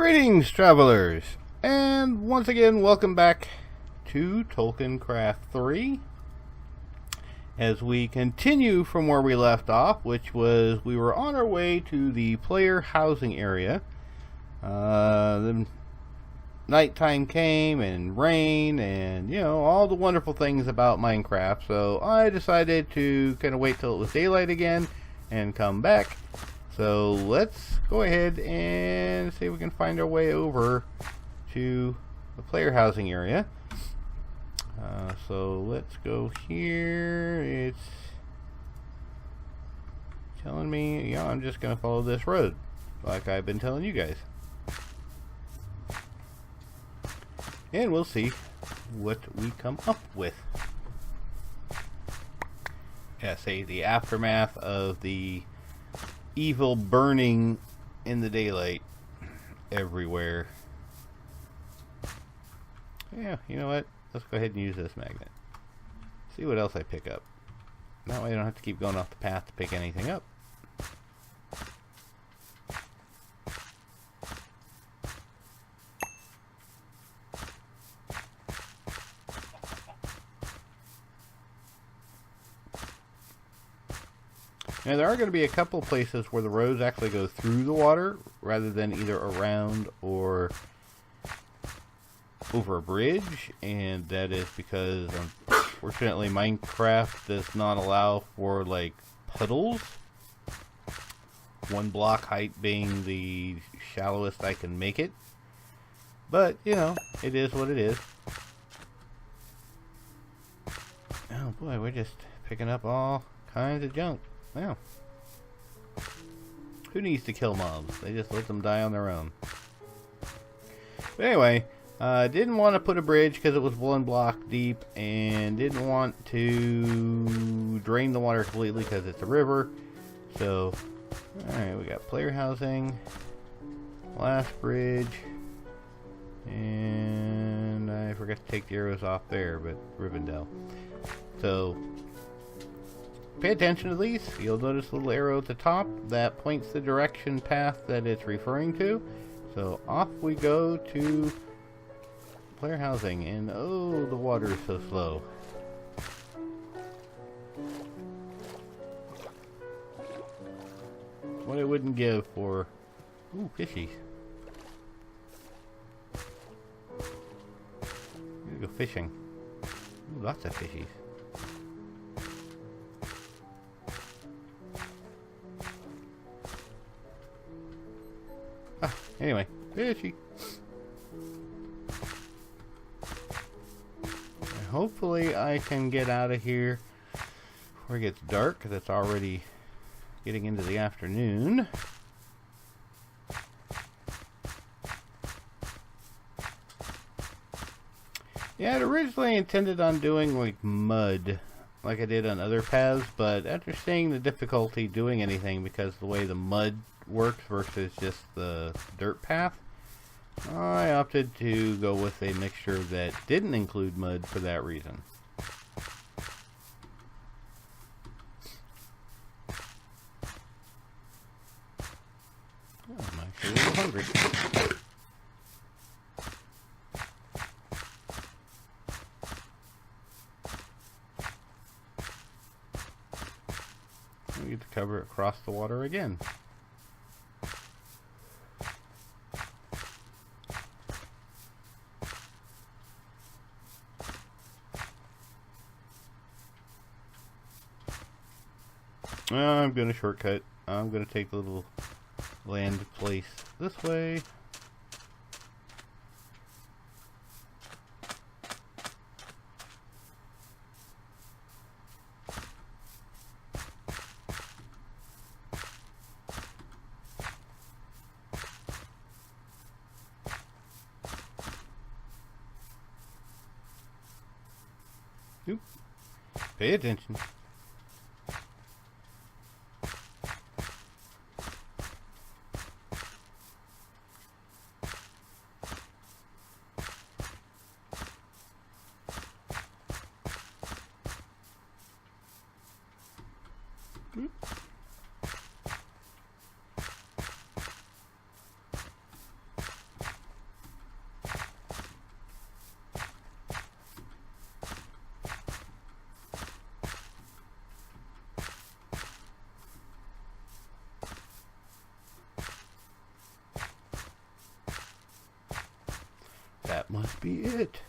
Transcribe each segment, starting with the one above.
Greetings, travelers, and once again, welcome back to TolkienCraft 3 as we continue from where we left off, which was we were on our way to the player housing area. The nighttime came and rain and, you know, all the wonderful things about Minecraft, so I decided to kind of wait till it was daylight again and come back. So let's go ahead and see if we can find our way over to the player housing area. So let's go here. It's telling me, yeah, I'm just going to follow this road like I've been telling you guys. And we'll see what we come up with. Yeah, say the aftermath of the evil burning in the daylight everywhere. Yeah, you know what? Let's go ahead and use this magnet. See what else I pick up. That way I don't have to keep going off the path to pick anything up. Now there are going to be a couple places where the roads actually go through the water rather than either around or over a bridge, and that is because unfortunately Minecraft does not allow for like puddles. 1 block height being the shallowest I can make it. But, you know, it is what it is. Oh boy, we're just picking up all kinds of junk. Wow. Who needs to kill mobs? They just let them die on their own. But anyway, didn't want to put a bridge because it was 1 block deep, and didn't want to drain the water completely because it's a river. So, alright, we got player housing, last bridge, and I forgot to take the arrows off there, but Rivendell. So, pay attention to these. You'll notice a little arrow at the top that points the direction path that it's referring to. So off we go to player housing, and oh, the water is so slow. What I wouldn't give for, ooh, fishies. We're gonna go fishing. Ooh, lots of fishies. Anyway, fishy. Hopefully I can get out of here before it gets dark, because it's already getting into the afternoon. Yeah, I'd originally intended on doing like mud, like I did on other paths, but after seeing the difficulty doing anything because of the way the mud works versus just the dirt path, I opted to go with a mixture that didn't include mud for that reason. Oh, I'm actually a little hungry. We get to cover it across the water again. I'm going to shortcut. I'm going to take the little land place this way. Oop. Pay attention. that must be it.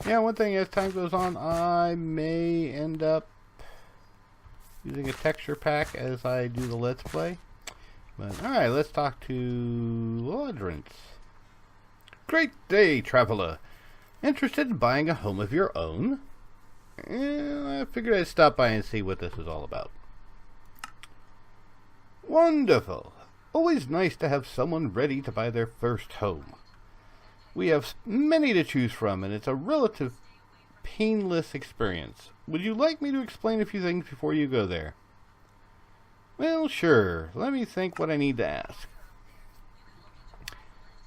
Yeah, one thing, as time goes on, I may end up using a texture pack as I do the Let's Play. But, alright, let's talk to Lawrence. Great day, traveler. Interested in buying a home of your own? I figured I'd stop by and see what this is all about. Wonderful. Always nice to have someone ready to buy their first home. We have many to choose from, and it's a relative painless experience. Would you like me to explain a few things before you go there? Well, sure. Let me think what I need to ask.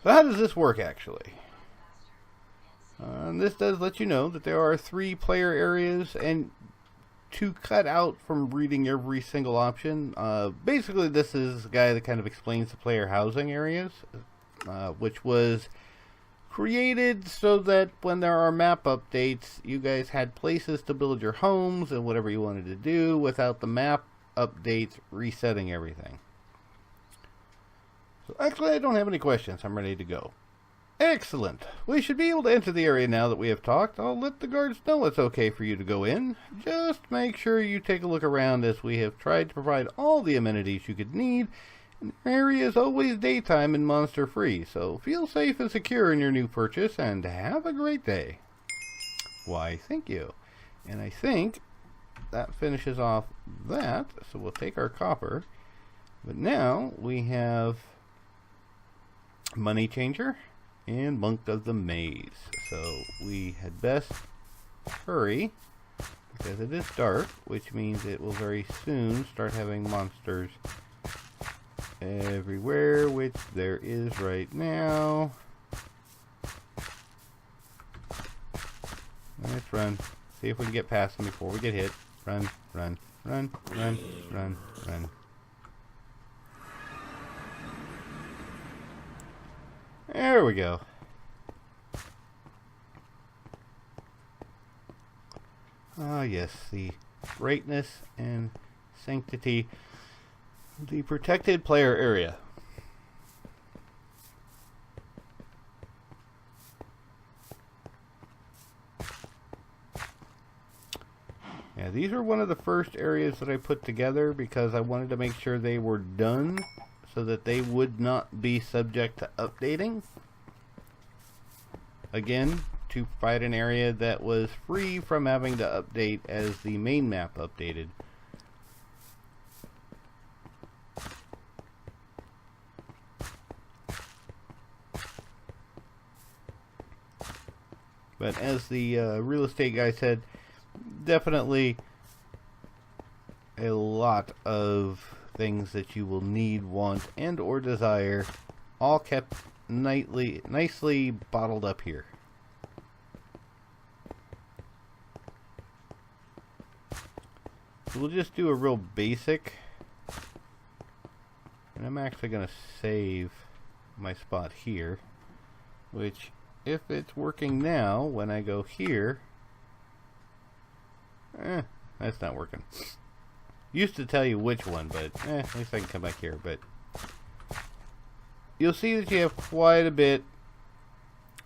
So how does this work, actually? This does let you know that there are 3 player areas, and to cut out from reading every single option, basically this is the guy that kind of explains the player housing areas, which was created so that when there are map updates, you guys had places to build your homes and whatever you wanted to do without the map updates resetting everything. So actually, I don't have any questions. I'm ready to go. Excellent. We should be able to enter the area now that we have talked. I'll let the guards know it's okay for you to go in. Just make sure you take a look around, as we have tried to provide all the amenities you could need. The area is always daytime and monster free, so feel safe and secure in your new purchase, and have a great day. Why, thank you. And I think that finishes off that, so we'll take our copper. But now we have Money Changer and Monk of the Maze. So we had best hurry, because it is dark, which means it will very soon start having monsters everywhere, which there is right now. Let's run. See if we can get past them before we get hit. Run, run, run, run, run, run. There we go. Ah, yes, the greatness and sanctity, the protected player area. Yeah, these are one of the first areas that I put together because I wanted to make sure they were done so that they would not be subject to updating. Again, to provide an area that was free from having to update as the main map updated. But as the real estate guy said, definitely a lot of things that you will need, want, and or desire, all kept nicely bottled up here. So we'll just do a real basic, and I'm actually going to save my spot here, which, if it's working now, when I go here, that's not working. Used to tell you which one, but at least I can come back here. But you'll see that you have quite a bit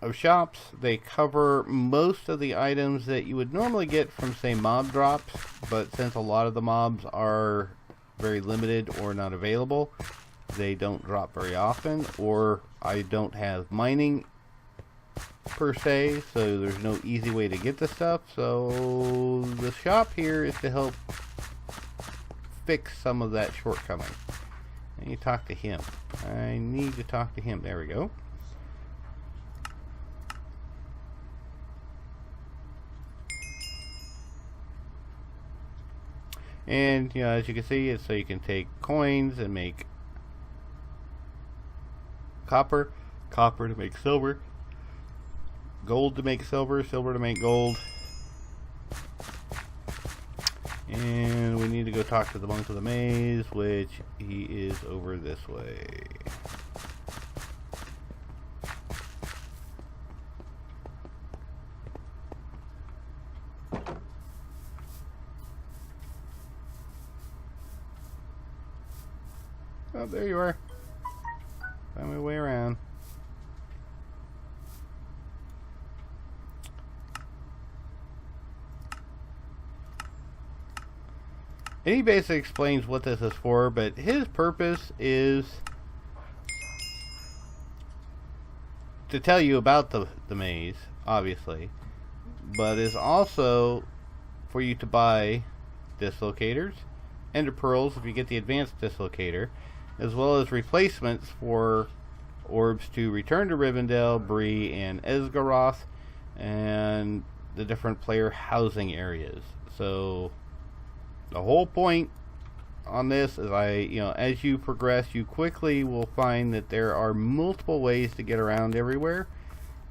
of shops. They cover most of the items that you would normally get from, say, mob drops, but since a lot of the mobs are very limited or not available, they don't drop very often, or I don't have mining per se, so there's no easy way to get the stuff. So the shop here is to help fix some of that shortcoming. And you talk to him. I need to talk to him. There we go. And you know, as you can see, it's so you can take coins and make copper, copper to make silver, gold to make silver, silver to make gold. And we need to go talk to the Monk of the Maze, which he is over this way. Oh, there you are. Find my way around. And he basically explains what this is for, but his purpose is to tell you about the maze, obviously, but is also for you to buy dislocators, ender pearls if you get the advanced dislocator, as well as replacements for orbs to return to Rivendell, Bree, and Esgaroth, and the different player housing areas. So the whole point on this is, as you progress, you quickly will find that there are multiple ways to get around everywhere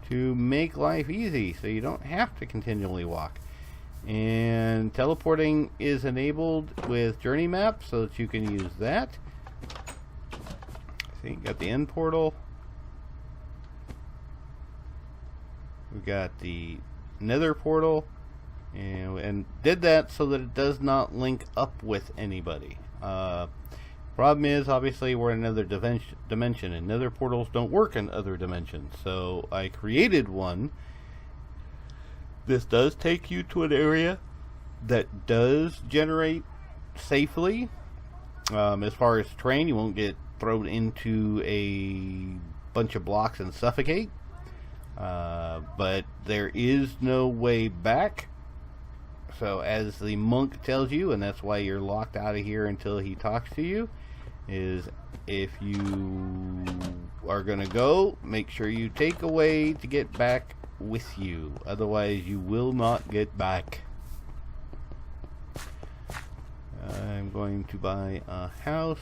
to make life easy, so you don't have to continually walk. And teleporting is enabled with journey maps, so that you can use that. See, got the end portal. We've got the nether portal. And did that so that it does not link up with anybody. Problem is, obviously, we're in another dimension, and nether portals don't work in other dimensions. So I created one. This does take you to an area that does generate safely. As far as terrain, you won't get thrown into a bunch of blocks and suffocate. But there is no way back. So as the monk tells you, and that's why you're locked out of here until he talks to you, is if you are going to go, make sure you take a way to get back with you. Otherwise, you will not get back. I'm going to buy a house.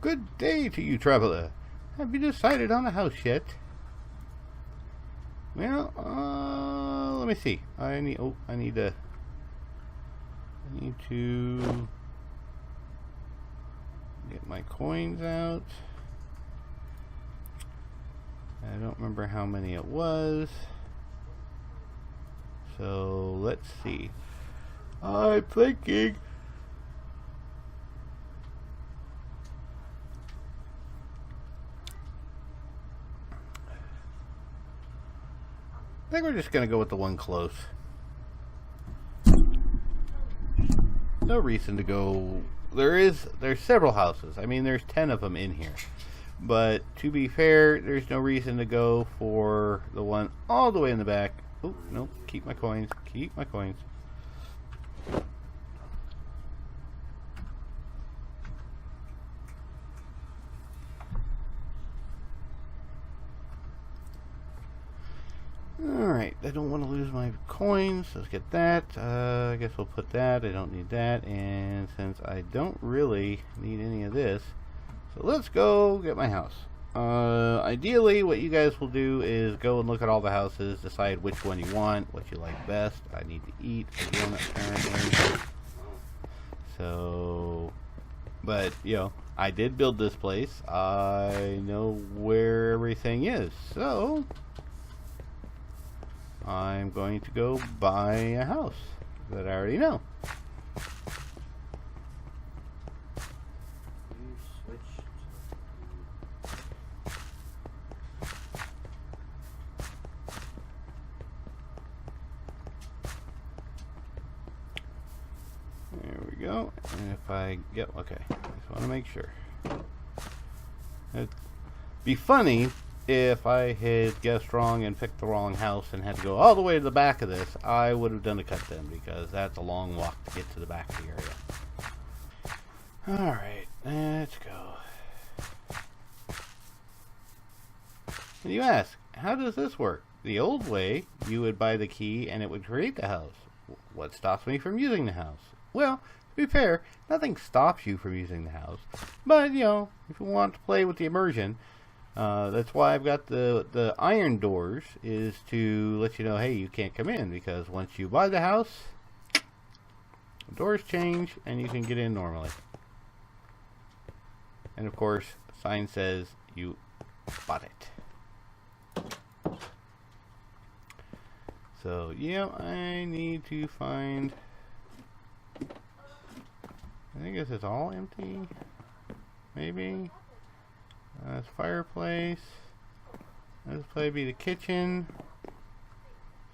Good day to you, traveler. Have you decided on a house yet? Well, let me see. I need to get my coins out. I don't remember how many it was. So, let's see. I'm thinking I think we're just going to go with the one close. No reason to go. There's several houses. I mean, there's 10 of them in here. But to be fair, there's no reason to go for the one all the way in the back. Oh, no. Keep my coins. Keep my coins. Alright, I don't want to lose my coins. Let's get that. I guess we'll put that. I don't need that. And since I don't really need any of this, so let's go get my house. Ideally, what you guys will do is go and look at all the houses, decide which one you want, what you like best. I need to eat again, apparently. So, but, I did build this place. I know where everything is. So I'm going to go buy a house that I already know. There we go. And if I get, okay, I just want to make sure. It'd be funny if I had guessed wrong and picked the wrong house and had to go all the way to the back of this. I would have done a cut then, because that's a long walk to get to the back of the area. Alright, let's go. And you ask, how does this work? The old way, you would buy the key and it would create the house. What stops me from using the house? Well, to be fair, nothing stops you from using the house. But, if you want to play with the immersion, that's why I've got the iron doors, is to let you know, hey, you can't come in, because once you buy the house, the doors change and you can get in normally. And of course, the sign says you bought it. So, yeah, I need to find I think this is all empty. Maybe. That's fireplace. This will be the kitchen.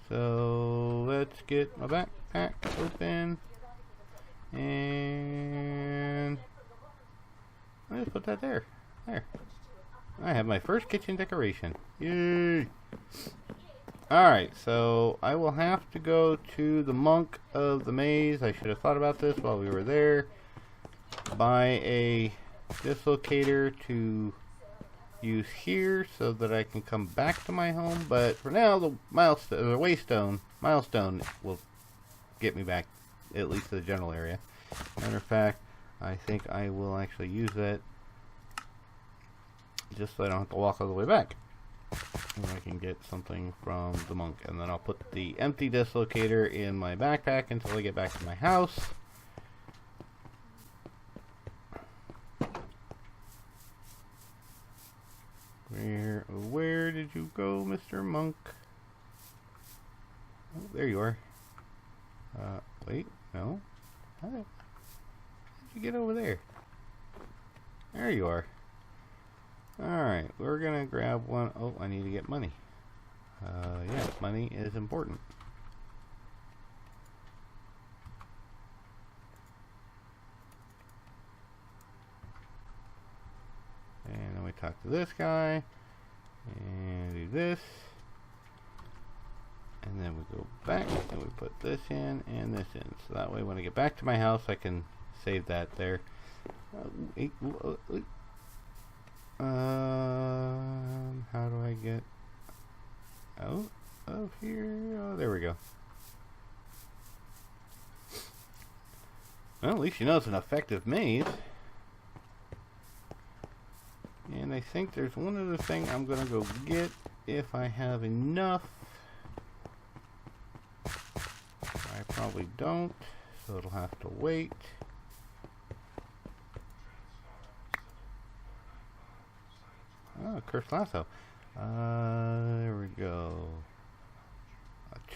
So let's get my backpack open. And let's put that there. There. I have my first kitchen decoration. Yay! Alright, so I will have to go to the Monk of the Maze. I should have thought about this while we were there. Buy a dislocator to use here so that I can come back to my home. But for now, the milestone will get me back at least to the general area. Matter of fact, I think I will actually use that just so I don't have to walk all the way back. And I can get something from the Monk, and then I'll put the empty dislocator in my backpack until I get back to my house. Where did you go, Mr. Monk? Oh, there you are. Wait, no. How did you get over there? There you are. Alright, we're gonna grab one. Oh, I need to get money. Yeah, money is important. And then we talk to this guy. And do this. And then we go back and we put this in and this in. So that way when I get back to my house I can save that there. How do I get out of here? Oh, there we go. Well, at least you know it's an effective maze. And I think there's one other thing I'm gonna go get if I have enough. I probably don't, so it'll have to wait. Oh, cursed lasso. There we go.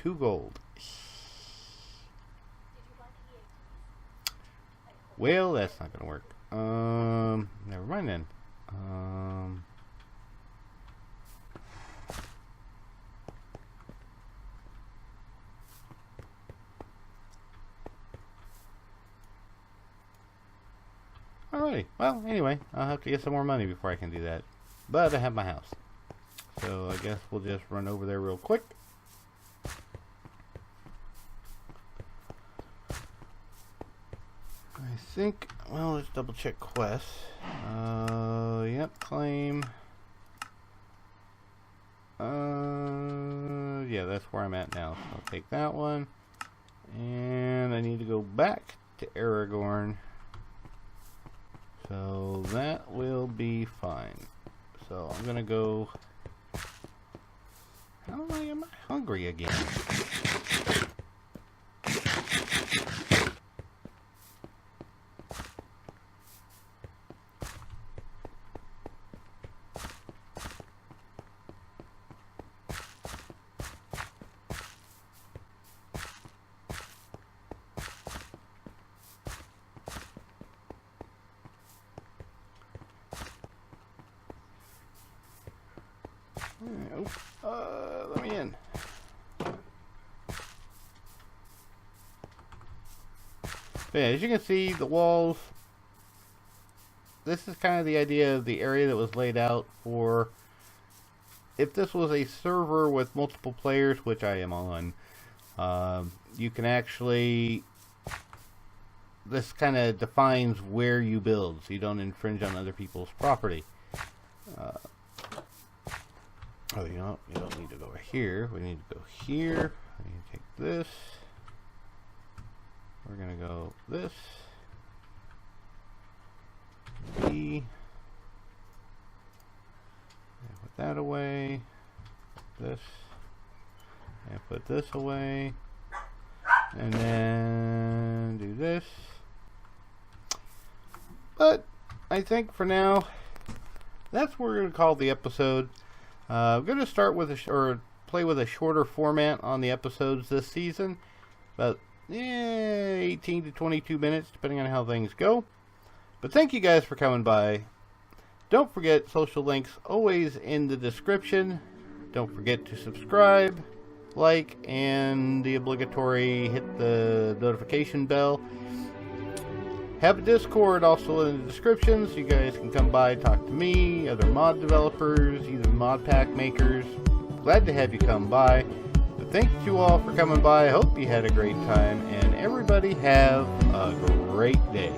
2 gold. Well, that's not gonna work. Never mind then. Alrighty. Well, anyway, I'll have to get some more money before I can do that. But I have my house. So I guess we'll just run over there real quick. I think, well, let's double check quests. Yep, claim. Yeah, that's where I'm at now. So I'll take that one. And I need to go back to Aragorn. So that will be fine. So I'm gonna go. How am I hungry again? Let me in. But yeah, as you can see, the walls. This is kind of the idea of the area that was laid out for. If this was a server with multiple players, which I am on, you can actually. This kind of defines where you build, so you don't infringe on other people's property. Oh, you know, you don't need to go over here. We need to go here. We need to take this. We're going to go this. B. And put that away. This. And put this away. And then do this. But I think for now, that's what we're going to call the episode. I'm going to start with play with a shorter format on the episodes this season, about 18 to 22 minutes, depending on how things go. But thank you guys for coming by. Don't forget, social links always in the description. Don't forget to subscribe, like, and the obligatory hit the notification bell. Have a Discord also in the description, so you guys can come by, talk to me, other mod developers, either mod pack makers. Glad to have you come by. But thank you all for coming by. I hope you had a great time, and everybody have a great day.